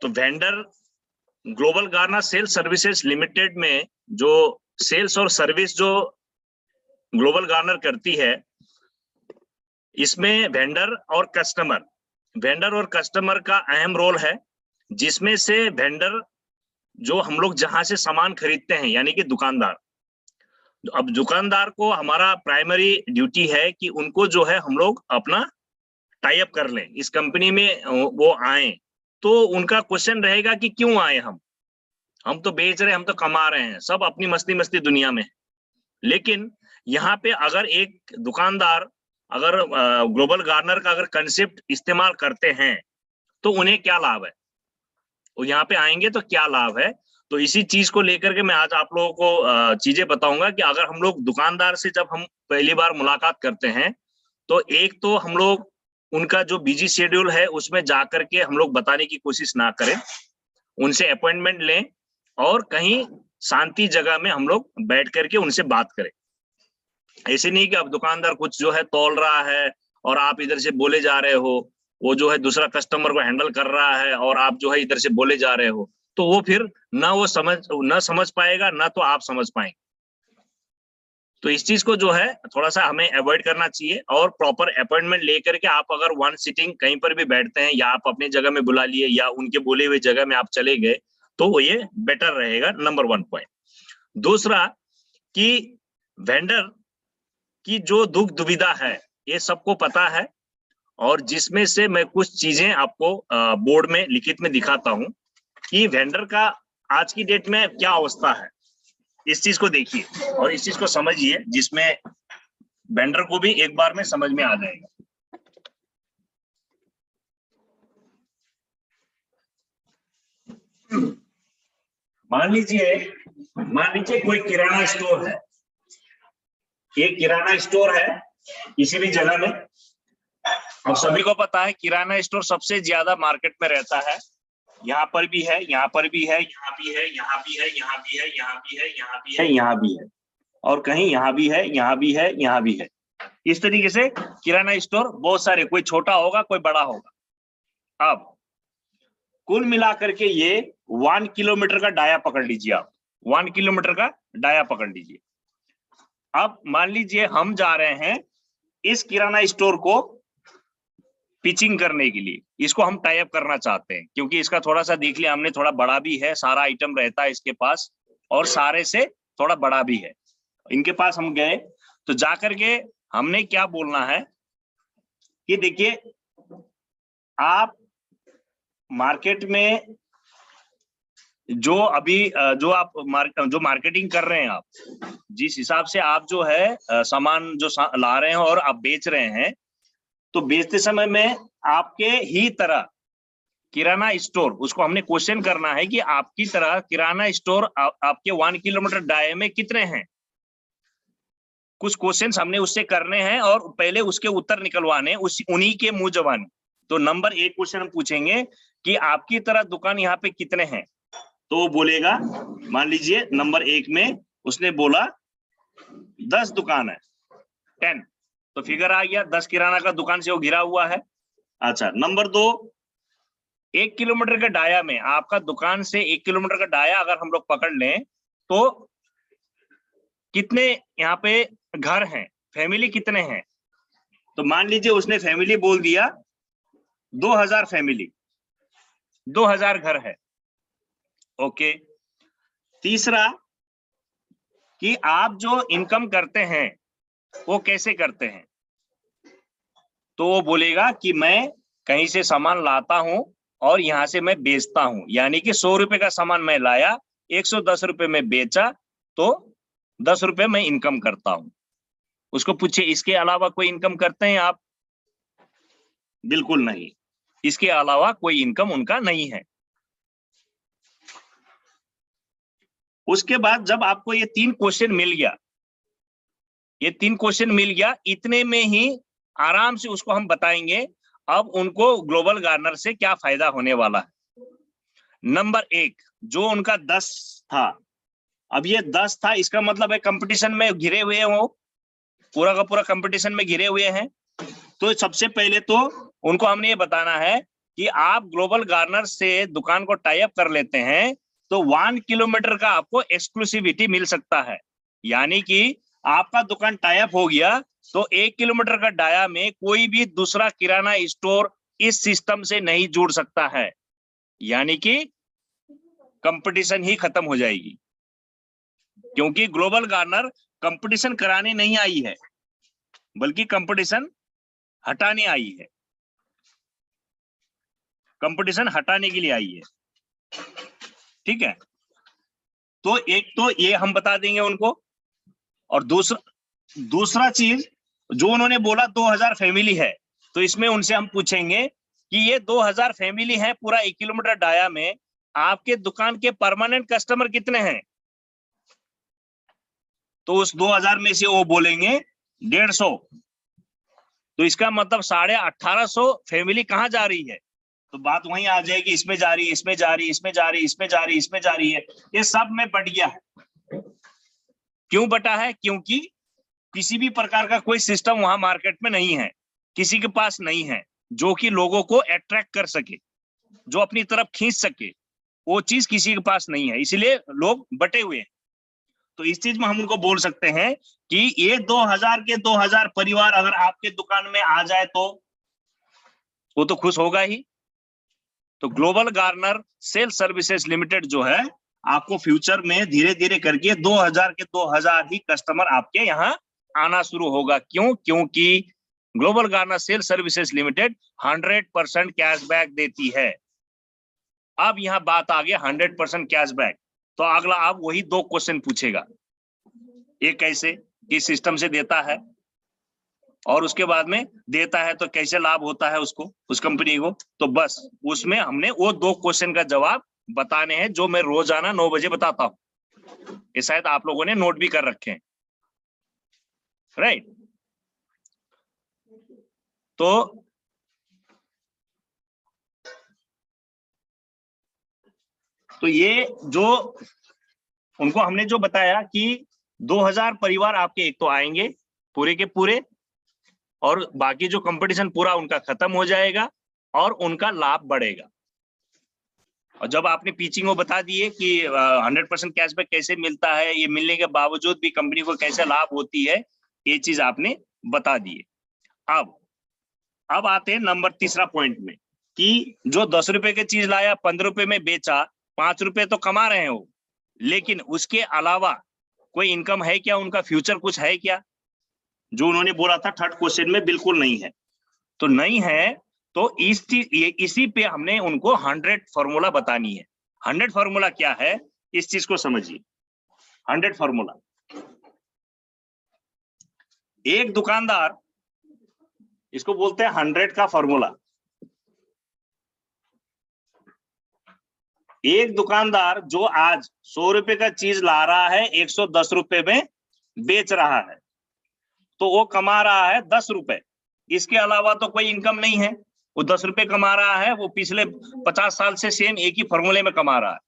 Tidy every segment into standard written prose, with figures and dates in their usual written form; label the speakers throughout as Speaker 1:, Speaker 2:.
Speaker 1: तो vendor global Garner sales services limited में जो सेल्स और सर्विस जो ग्लोबल गार्नर करती है, इसमें वेंडर और कस्टमर का अहम रोल है, जिसमें से वेंडर जो हम लोग जहां से सामान खरीदते हैं यानी कि दुकानदार, अब दुकानदार को हमारा प्राइमरी ड्यूटी है कि उनको जो है हम लोग अपना टाई अप कर लें, इस कंपनी में वो आए। तो उनका क्वेश्चन रहेगा कि क्यों आए हम तो बेच रहे हैं, हम तो कमा रहे हैं, सब अपनी मस्ती दुनिया में। लेकिन यहाँ पे अगर एक दुकानदार अगर ग्लोबल गार्नर का अगर कंसेप्ट इस्तेमाल करते हैं तो उन्हें क्या लाभ है, वो यहाँ पे आएंगे तो क्या लाभ है। तो इसी चीज को लेकर के मैं आज आप लोगों को चीजें बताऊंगा कि अगर हम लोग दुकानदार से जब हम पहली बार मुलाकात करते हैं तो एक तो हम लोग उनका जो बिजी शेड्यूल है उसमें जाकर के हम लोग बताने की कोशिश ना करें, उनसे अपॉइंटमेंट लें और कहीं शांति जगह में हम लोग बैठ करके उनसे बात करें। ऐसे नहीं कि अब दुकानदार कुछ जो है तौल रहा है और आप इधर से बोले जा रहे हो, वो जो है दूसरा कस्टमर को हैंडल कर रहा है और आप जो है इधर से बोले जा रहे हो, तो वो फिर ना वो समझ पाएगा ना तो आप समझ पाएंगे। तो इस चीज को जो है थोड़ा सा हमें अवॉइड करना चाहिए और प्रॉपर अपॉइंटमेंट लेकर के आप अगर वन सिटिंग कहीं पर भी बैठते हैं या आप अपनी जगह में बुला लिए या उनके बोले हुए जगह में आप चले गए तो वो ये बेटर रहेगा, नंबर 1 पॉइंट। दूसरा कि वेंडर की जो दुख दुविधा है ये सबको पता है, और जिसमें से मैं कुछ चीजें आपको बोर्ड में लिखित में दिखाता हूं कि वेंडर का आज की डेट में क्या अवस्था है। इस चीज को देखिए और इस चीज को समझिए, जिसमें वेंडर को भी एक बार में समझ में आ जाएगा। मान लीजिए कोई किराना स्टोर है, एक किराना स्टोर है किसी भी जगह में। अब सभी को पता है किराना स्टोर सबसे ज्यादा मार्केट में रहता है, यहाँ पर भी है, यहाँ पर भी है, यहाँ भी है, यहाँ भी है, यहाँ भी है, यहाँ भी है, यहाँ भी है, यहाँ भी है, और कहीं यहाँ भी है, यहाँ भी है, यहाँ भी है। इस तरीके से किराना स्टोर बहुत सारे, कोई छोटा होगा कोई बड़ा होगा। अब कुल मिलाकर के ये 1 किलोमीटर का डाया पकड़ लीजिए, आप 1 किलोमीटर का डाया पकड़ लीजिए। अब मान लीजिए हम जा रहे हैं इस किराना स्टोर को पिचिंग करने के लिए, इसको हम टाई अप करना चाहते हैं क्योंकि इसका थोड़ा सा देख लिया हमने, थोड़ा बड़ा भी है, सारा आइटम रहता है इसके पास और सारे से थोड़ा बड़ा भी है। इनके पास हम गए तो जाकर के हमने क्या बोलना है कि देखिए आप मार्केट में जो अभी जो आप जो मार्केटिंग कर रहे हैं, आप जिस हिसाब से आप जो है सामान जो ला रहे हैं और आप बेच रहे हैं, तो बेचते समय में आपके ही तरह किराना स्टोर, उसको हमने क्वेश्चन करना है कि आपकी तरह किराना स्टोर आपके 1 किलोमीटर दायरे में कितने हैं। कुछ क्वेश्चंस हमने उससे करने हैं और पहले उसके उत्तर निकलवाने उन्हीं के मुंह जबानी। तो नंबर 1 क्वेश्चन हम पूछेंगे कि आपकी तरह दुकान यहाँ पे कितने हैं, तो वो बोलेगा, मान लीजिए नंबर 1 में उसने बोला 10 दुकान है, 10, तो फिगर आ गया 10 किराना का दुकान से वो घिरा हुआ है। अच्छा, नंबर 2, 1 किलोमीटर का डाया में, आपका दुकान से 1 किलोमीटर का डाया अगर हम लोग पकड़ लें तो कितने यहाँ पे घर हैं, फैमिली कितने हैं। तो मान लीजिए उसने फैमिली बोल दिया 2000 फैमिली, 2000 घर है। ओके। तीसरा कि आप जो इनकम करते हैं वो कैसे करते हैं, तो वो बोलेगा कि मैं कहीं से सामान लाता हूं और यहां से मैं बेचता हूं, यानी कि 100 रुपए का सामान मैं लाया, 110 रुपए में बेचा, तो 10 रुपए मैं इनकम करता हूं। उसको पूछे इसके अलावा कोई इनकम करते हैं आप? बिल्कुल नहीं, इसके अलावा कोई इनकम उनका नहीं है। उसके बाद जब आपको ये 3 क्वेश्चन मिल गया, ये 3 क्वेश्चन मिल गया, इतने में ही आराम से उसको हम बताएंगे अब उनको ग्लोबल गार्नर से क्या फायदा होने वाला है। नंबर 1 जो उनका 10 था, अब ये 10 था, इसका मतलब है कंपटीशन में घिरे हुए हैं, वो पूरा का पूरा कंपटीशन में घिरे हुए हैं। तो सबसे पहले तो उनको हमने ये बताना है कि आप ग्लोबल गार्नर से दुकान को टाई अप कर लेते हैं तो 1 किलोमीटर का आपको एक्सक्लूसिविटी मिल सकता है। यानी कि आपका दुकान टाई अप हो गया तो 1 किलोमीटर का डाया में कोई भी दूसरा किराना स्टोर इस सिस्टम से नहीं जुड़ सकता है, यानी कि कंपटीशन ही खत्म हो जाएगी। क्योंकि ग्लोबल गार्नर कंपटीशन कराने नहीं आई है बल्कि कंपटीशन हटाने आई है, कंपटीशन हटाने के लिए आई है। ठीक है, तो एक तो ये हम बता देंगे उनको, और दूसरा चीज जो उन्होंने बोला 2000 फैमिली है, तो इसमें उनसे हम पूछेंगे कि ये 2000 फैमिली है पूरा 1 किलोमीटर डाया में, आपके दुकान के परमानेंट कस्टमर कितने हैं? तो उस 2000 में से वो बोलेंगे 150। तो इसका मतलब 1850 फैमिली कहाँ जा रही है? तो बात वहीं आ जाएगी, इसमें जा रही, इसमें जा रही, इसमें जा रही, इसमें जा रही, इसमें जा रही है, ये सब में बट गया है। क्यों बटा है? क्योंकि किसी भी प्रकार का कोई सिस्टम वहां मार्केट में नहीं है, किसी के पास नहीं है जो कि लोगों को अट्रैक्ट कर सके, जो अपनी तरफ खींच सके, वो चीज किसी के पास नहीं है, इसलिए लोग बटे हुए हैं। तो इस चीज में हम उनको बोल सकते हैं कि ये 2000 के 2000 परिवार अगर आपके दुकान में आ जाए तो वो तो खुश होगा ही। तो global Garner sale services limited जो है, आपको फ्यूचर में धीरे धीरे करके 2000 के 2000 ही कस्टमर आपके यहाँ आना शुरू होगा। क्यों? क्योंकि global Garner sale services limited 100% cashback देती है। अब यहाँ बात आ गया 100% कैशबैक, तो अगला आप वही 2 क्वेश्चन पूछेगा, एक कैसे, किस सिस्टम से देता है, और उसके बाद में देता है तो कैसे लाभ होता है उसको, उस कंपनी को। तो बस उसमें हमने वो 2 क्वेश्चन का जवाब बताने हैं जो मैं रोजाना 9 बजे बताता हूं। ये शायद आप लोगों ने नोट भी कर रखे हैं, राइट? तो ये जो उनको हमने जो बताया कि 2000 परिवार आपके एक तो आएंगे पूरे के पूरे, और बाकी जो कंपटीशन पूरा उनका खत्म हो जाएगा और उनका लाभ बढ़ेगा। और जब आपने पिचिंग को बता दिए कि 100% कैशबैक कैसे मिलता है, ये मिलने के बावजूद भी कंपनी को कैसे लाभ होती है, ये चीज आपने बता दिए। अब आते हैं नंबर 3 पॉइंट में कि जो 10 रुपए की चीज लाया 15 रुपए में बेचा, 5 रुपए तो कमा रहे हैं वो, लेकिन उसके अलावा कोई इनकम है क्या? उनका फ्यूचर कुछ है क्या? जो उन्होंने बोला था 3rd क्वेश्चन में, बिल्कुल नहीं है। तो नहीं है तो इसी पे हमने उनको 100 फॉर्मूला बतानी है। 100 फॉर्मूला क्या है, इस चीज को समझिए। 100 फॉर्मूला, एक दुकानदार, इसको बोलते हैं 100 का फॉर्मूला। एक दुकानदार जो आज 100 रुपए का चीज ला रहा है 110 रुपए में बेच रहा है, तो वो कमा रहा है 10 रुपए। इसके अलावा तो कोई इनकम नहीं है। वो 10 रुपए कमा रहा है, वो पिछले 50 साल से सेम एक ही फॉर्मूले में कमा रहा है।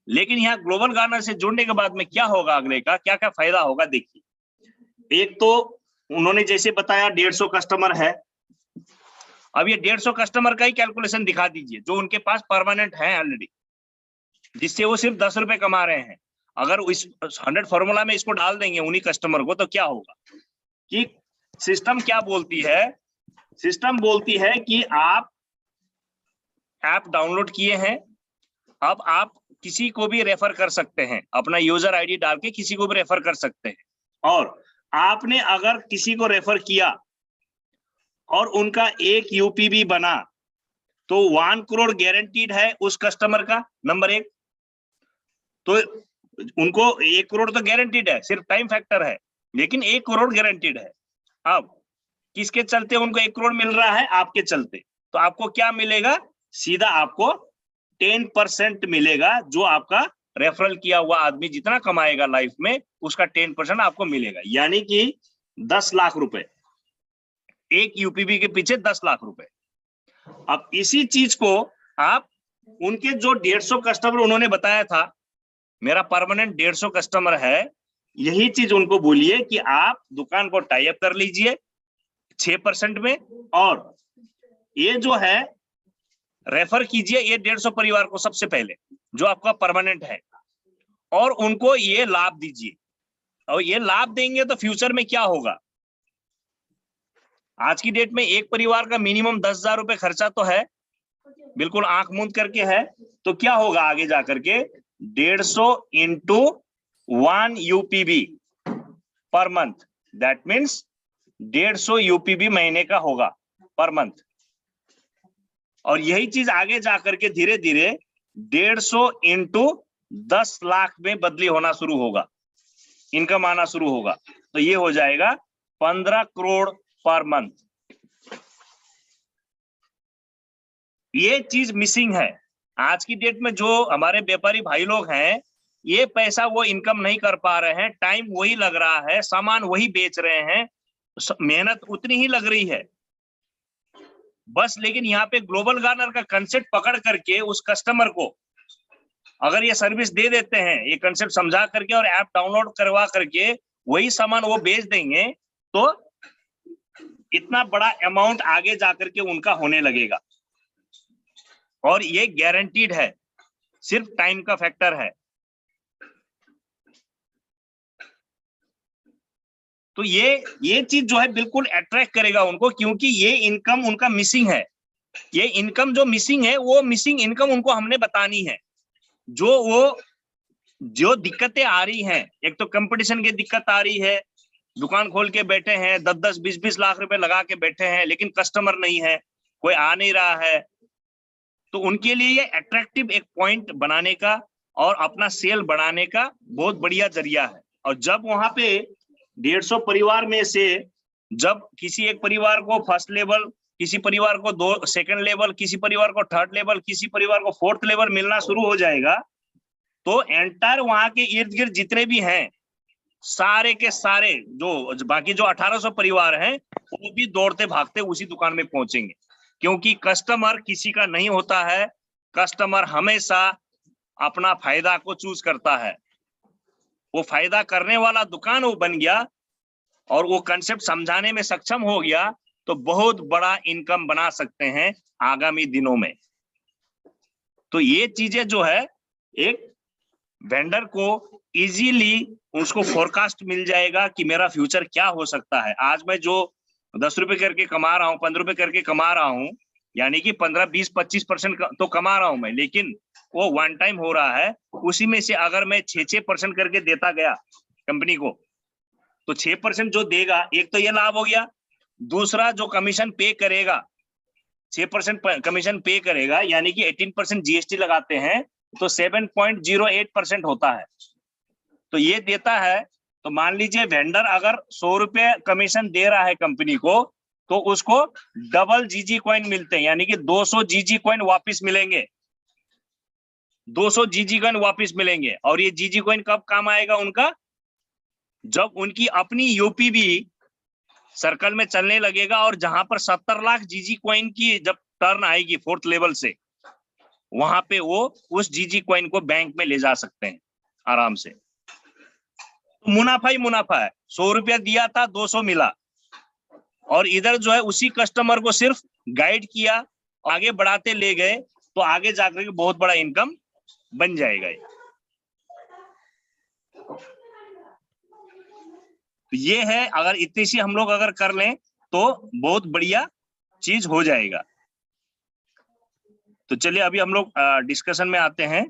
Speaker 1: लेकिन यहाँ ग्लोबल गार्नर से जुड़ने के बाद में क्या होगा, अगले का क्या क्या फायदा होगा देखिए। एक तो उन्होंने जैसे बताया 150 कस्टमर है। अब ये 150 कस्टमर का ही कैलकुलेशन दिखा दीजिए जो उनके पास परमानेंट है ऑलरेडी, जिससे वो सिर्फ 10 रुपए कमा रहे हैं। अगर इस 100 फॉर्मूला में इसको डाल देंगे उन्हीं कस्टमर को, तो क्या होगा कि सिस्टम क्या बोलती है, सिस्टम बोलती है कि आप ऐप डाउनलोड किए हैं, अब आप किसी को भी रेफर कर सकते हैं, अपना यूजर आईडी डाल के किसी को भी रेफर कर सकते हैं। और आपने अगर किसी को रेफर किया और उनका एक यूपीबी बना तो 1 करोड़ गारंटीड है उस कस्टमर का, नंबर 1। तो उनको 1 करोड़ तो गारंटीड है, सिर्फ टाइम फैक्टर है, लेकिन 1 करोड़ गारंटीड है। अब किसके चलते उनको 1 करोड़ मिल रहा है? आपके चलते। तो आपको क्या मिलेगा? सीधा आपको 10% मिलेगा, जो आपका रेफरल किया हुआ आदमी जितना कमाएगा लाइफ में उसका 10% आपको मिलेगा, यानी कि 10 लाख रुपए, एक यूपीबी के पीछे 10 लाख रुपए। अब इसी चीज को आप उनके जो 150 कस्टमर उन्होंने बताया था, मेरा परमानेंट 150 कस्टमर है, यही चीज उनको बोलिए कि आप दुकान को टाई अप कर लीजिए 6% में, और ये जो है रेफर कीजिए ये 150 परिवार को सबसे पहले, जो आपका परमानेंट है, और उनको ये लाभ दीजिए। और ये लाभ देंगे तो फ्यूचर में क्या होगा, आज की डेट में एक परिवार का मिनिमम 10,000 रुपए खर्चा तो है, बिल्कुल आंख मूंद करके है, तो क्या होगा आगे जाकर के 150 into 1 यूपीबी per month, that means 150 यूपीबी महीने का होगा पर मंथ। और यही चीज आगे जाकर के धीरे धीरे 150 इंटू 10 लाख में बदली होना शुरू होगा, इनकम आना शुरू होगा, तो ये हो जाएगा 15 करोड़ पर मंथ। ये चीज मिसिंग है आज की डेट में। जो हमारे व्यापारी भाई लोग हैं, ये पैसा वो इनकम नहीं कर पा रहे हैं, टाइम वही लग रहा है, सामान वही बेच रहे हैं, मेहनत उतनी ही लग रही है बस। लेकिन यहाँ पे ग्लोबल गार्नर का कंसेप्ट पकड़ करके उस कस्टमर को अगर ये सर्विस दे देते हैं, ये कंसेप्ट समझा करके और ऐप डाउनलोड करवा करके वही सामान वो बेच देंगे, तो इतना बड़ा अमाउंट आगे जाकर के उनका होने लगेगा। और ये गारंटीड है, सिर्फ टाइम का फैक्टर है। तो ये चीज जो है बिल्कुल अट्रैक्ट करेगा उनको, क्योंकि ये इनकम उनका मिसिंग है। ये इनकम जो मिसिंग है, वो मिसिंग इनकम उनको हमने बतानी है। जो दिक्कतें आ रही हैं, एक तो कंपटीशन की दिक्कत आ रही है, दुकान खोल के बैठे हैं, 10-10, 20-20 लाख रुपए लगा के बैठे हैं, लेकिन कस्टमर नहीं है, कोई आ नहीं रहा है, तो उनके लिए ये अट्रैक्टिव एक पॉइंट बनाने का और अपना सेल बढ़ाने का बहुत बढ़िया जरिया है। और जब वहां पे 150 परिवार में से जब किसी एक परिवार को फर्स्ट लेवल, किसी परिवार को सेकंड लेवल, किसी परिवार को थर्ड लेवल, किसी परिवार को फोर्थ लेवल मिलना शुरू हो जाएगा, तो एंटायर वहां के इर्द गिर्द जितने भी हैं, सारे के सारे जो बाकी जो 1800 परिवार हैं, वो भी दौड़ते भागते उसी दुकान में पहुंचेंगे। क्योंकि कस्टमर किसी का नहीं होता है, कस्टमर हमेशा अपना फायदा को चूज करता है। वो फायदा करने वाला दुकान वो बन गया और वो कंसेप्ट समझाने में सक्षम हो गया, तो बहुत बड़ा इनकम बना सकते हैं आगामी दिनों में। तो ये चीजें जो है, एक वेंडर को इजीली उसको फोरकास्ट मिल जाएगा कि मेरा फ्यूचर क्या हो सकता है। आज मैं जो 10 रुपए करके कमा रहा हूँ, 15 रुपए करके कमा रहा हूँ, यानी कि 15, 20, 25% तो कमा रहा हूं मैं, लेकिन वो वन टाइम हो रहा है। उसी में से अगर मैं 6% करके देता गया कंपनी को, तो 6% जो देगा, एक तो ये लाभ हो गया, दूसरा जो कमीशन पे करेगा, 6% कमीशन पे करेगा, यानी कि 18% जीएसटी लगाते हैं, तो 7.08% होता है। तो ये देता है, तो मान लीजिए वेंडर अगर 100 रुपए कमीशन दे रहा है कंपनी को, तो उसको डबल जीजी कॉइन मिलते हैं, यानी कि 200 जीजी कॉइन वापिस मिलेंगे, 200 जीजी कॉइन वापिस मिलेंगे। और ये जीजी कॉइन कब काम आएगा उनका, जब उनकी अपनी यूपीबी सर्कल में चलने लगेगा, और जहां पर 70 लाख जीजी कॉइन की जब टर्न आएगी फोर्थ लेवल से, वहां पे वो उस जीजी कॉइन को बैंक में ले जा सकते हैं आराम से। तो मुनाफा ही मुनाफा है, 100 रुपया दिया था, 200 मिला, और इधर जो है उसी कस्टमर को सिर्फ गाइड किया, आगे बढ़ाते ले गए, तो आगे जाकर के बहुत बड़ा इनकम बन जाएगा। तो ये है, अगर इतनी सी हम लोग अगर कर लें तो बहुत बढ़िया चीज हो जाएगा। तो चलिए अभी हम लोग डिस्कशन में आते हैं।